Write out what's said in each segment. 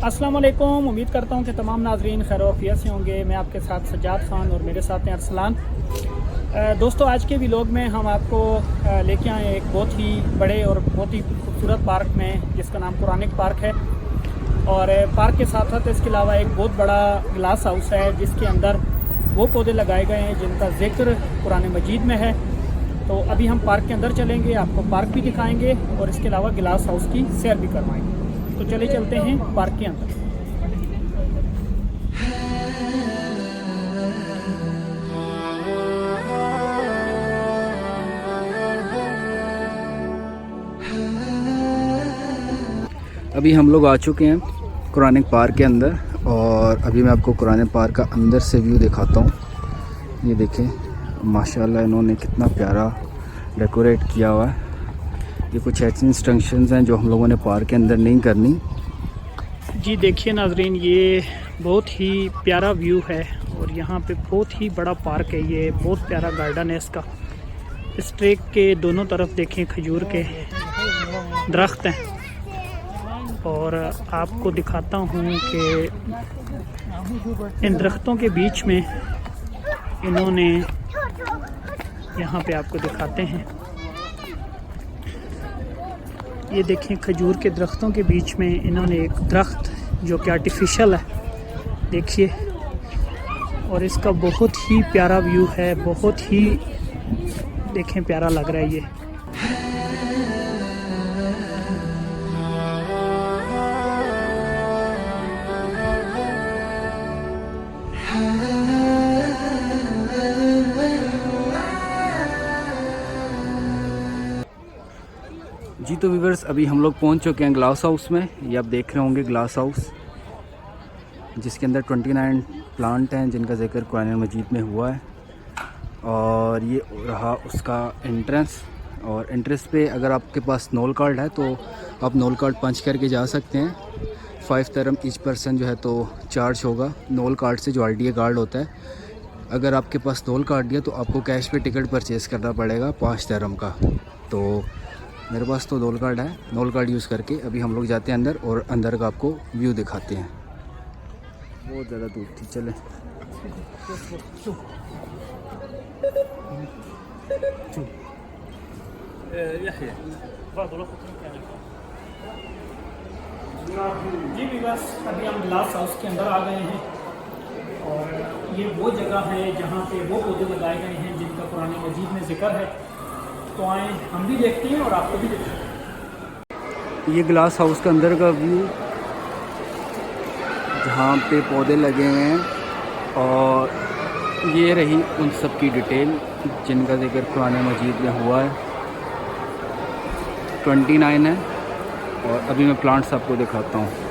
अस्सलाम वालेकुम। उम्मीद करता हूँ कि तमाम नाजरीन खैर वफियत से होंगे। मैं आपके साथ सज्जाद ख़ान और मेरे साथ हैं अरसलान। दोस्तों, आज के व्लॉग में हम आपको लेके आए एक बहुत ही बड़े और बहुत ही खूबसूरत पार्क में, जिसका नाम कुरानिक पार्क है। और पार्क के साथ साथ इसके अलावा एक बहुत बड़ा ग्लास हाउस है, जिसके अंदर वो पौधे लगाए गए हैं जिनका जिक्र कुरान मजीद में है। तो अभी हम पार्क के अंदर चलेंगे, आपको पार्क भी दिखाएंगे और इसके अलावा ग्लास हाउस की सैर भी करवाएंगे। तो चले चलते हैं पार्क के अंदर। अभी हम लोग आ चुके हैं कुरानिक पार्क के अंदर और अभी मैं आपको कुरानिक पार्क का अंदर से व्यू दिखाता हूँ। ये देखें, माशाल्लाह इन्होंने कितना प्यारा डेकोरेट किया हुआ है। ये कुछ ऐसी इंस्ट्रक्शंस हैं जो हम लोगों ने पार्क के अंदर नहीं करनी। जी देखिए नाजरीन, ये बहुत ही प्यारा व्यू है और यहाँ पे बहुत ही बड़ा पार्क है। ये बहुत प्यारा गार्डन है इसका। इस ट्रैक के दोनों तरफ देखें खजूर के दरख्त हैं और आपको दिखाता हूँ कि इन दरख्तों के बीच में इन्होंने, यहाँ पे आपको दिखाते हैं, ये देखें खजूर के दरख्तों के बीच में इन्होंने एक दरख्त जो कि आर्टिफिशियल है, देखिए। और इसका बहुत ही प्यारा व्यू है, बहुत ही देखें प्यारा लग रहा है ये। जी तो व्यूअर्स, अभी हम लोग पहुंच चुके हैं ग्लास हाउस में। ये आप देख रहे होंगे ग्लास हाउस, जिसके अंदर 29 प्लांट हैं जिनका जिक्र कुरान मजीद में हुआ है। और ये रहा उसका एंट्रेंस। और एंट्रेंस पे अगर आपके पास नोल कार्ड है तो आप नोल कार्ड पंच करके जा सकते हैं। 5 दिरहम ईच पर्सन जो है तो चार्ज होगा नोल कार्ड से, जो RDA कार्ड होता है। अगर आपके पास नोल कार्ड दिया तो आपको कैश पे टिकट परचेज़ करना पड़ेगा 5 दिरहम का। तो मेरे पास तो नोल कार्ड है, नोल कार्ड यूज़ करके अभी हम लोग जाते हैं अंदर और अंदर का आपको व्यू दिखाते हैं। बहुत ज़्यादा दूर थी, चलें। जी भी बस अभी हम ग्लास हाउस के अंदर आ गए हैं और ये वो जगह है जहाँ पे वो पौधे लगाए गए हैं जिनका कुरान मजीद में जिक्र है। तो आए हम भी देखते हैं और आपको भी देखते हैं। ये ग्लास हाउस का अंदर का व्यू, जहाँ पे पौधे लगे हुए हैं। और ये रही उन सब की डिटेल जिनका जिक्र कुरान मजीद में हुआ है। 29 है और अभी मैं प्लांट्स आपको दिखाता हूँ।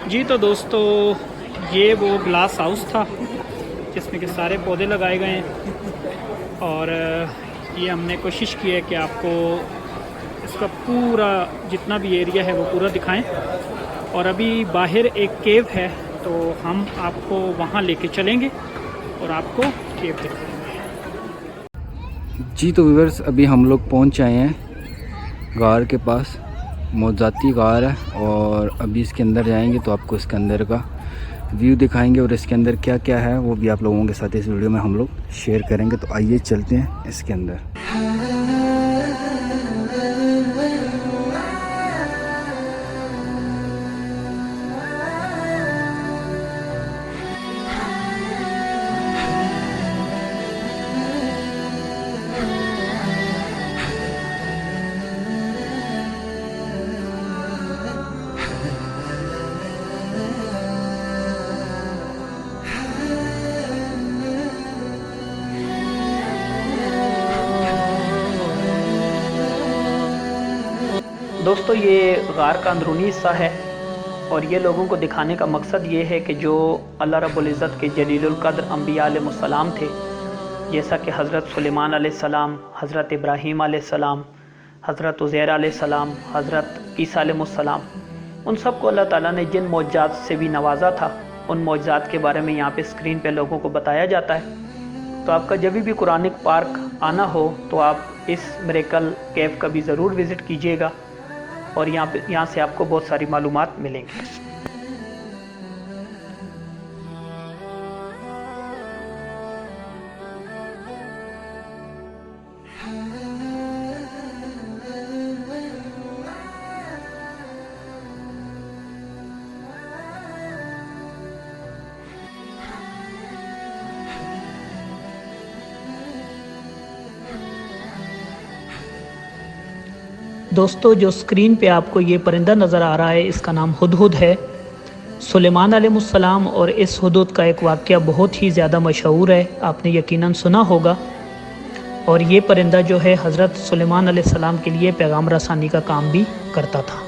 जी तो दोस्तों, ये वो ग्लास हाउस था जिसमें कि सारे पौधे लगाए गए हैं और ये हमने कोशिश की है कि आपको इसका पूरा जितना भी एरिया है वो पूरा दिखाएं। और अभी बाहर एक केव है तो हम आपको वहाँ लेके चलेंगे और आपको केव दिखाएंगे। जी तो व्यूअर्स, अभी हम लोग पहुंच आए हैं गार के पास। मौजाती गार है और अभी इसके अंदर जाएंगे तो आपको इसके अंदर का व्यू दिखाएंगे और इसके अंदर क्या क्या है वो भी आप लोगों के साथ इस वीडियो में हम लोग शेयर करेंगे। तो आइए चलते हैं इसके अंदर। दोस्तों, ये गार का अंदरूनी हिस्सा है और ये लोगों को दिखाने का मकसद ये है कि जो अल्लाह रब्बुल इज़्ज़त के जलीलुल क़द्र अंबिया अलैहिस्सलाम थे, जैसा कि हज़रत सुलेमान अलैहिस्सलाम, हज़रत इब्राहीम अलैहिस्सलाम, हज़रत उज़ैर अलैहिस्सलाम, हज़रत ईसा अलैहिस्सलाम, उन सब को अल्लाह ताला ने जिन मौजज़ात से भी नवाजा था, उन मौजज़ात के बारे में यहाँ पे स्क्रीन पे लोगों को बताया जाता है। तो आपका जब भी कुरानिक पार्क आना हो तो आप इस मिरेकल केव का भी ज़रूर विज़िट कीजिएगा और यहाँ से आपको बहुत सारी मालूमात मिलेंगी। दोस्तों, जो स्क्रीन पे आपको ये परिंदा नज़र आ रहा है, इसका नाम हुदहुद है। सुलेमान अलैहिस्सलाम और इस हुदहुद का एक वाक़या बहुत ही ज़्यादा मशहूर है, आपने यकीनन सुना होगा। और ये परिंदा जो है हज़रत सुलेमान अलैहिस्सलाम के लिए पैगाम रसानी का काम भी करता था।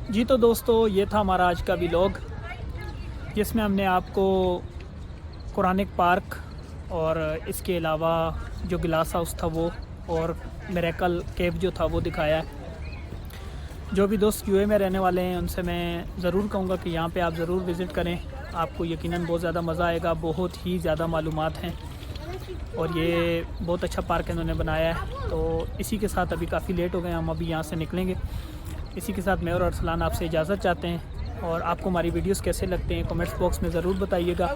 जी तो दोस्तों, ये था हमारा आज का व्लॉग, जिसमें हमने आपको कुरानिक पार्क और इसके अलावा जो ग्लास हाउस था वो और मिरेकल केव जो था वो दिखाया है। जो भी दोस्त यूए में रहने वाले हैं उनसे मैं ज़रूर कहूँगा कि यहाँ पे आप ज़रूर विज़िट करें, आपको यकीनन बहुत ज़्यादा मज़ा आएगा। बहुत ही ज़्यादा मालूमात हैं और ये बहुत अच्छा पार्क इन्होंने बनाया है। तो इसी के साथ अभी काफ़ी लेट हो गए, हम अभी यहाँ से निकलेंगे। इसी के साथ मैं और अरसलान आपसे इजाज़त चाहते हैं। और आपको हमारी वीडियोस कैसे लगते हैं कमेंट्स बॉक्स में ज़रूर बताइएगा।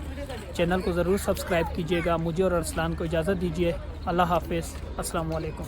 चैनल को ज़रूर सब्सक्राइब कीजिएगा। मुझे और अरसलान को इजाज़त दीजिए। अल्लाह हाफ़िज़। अस्सलाम वालेकुम।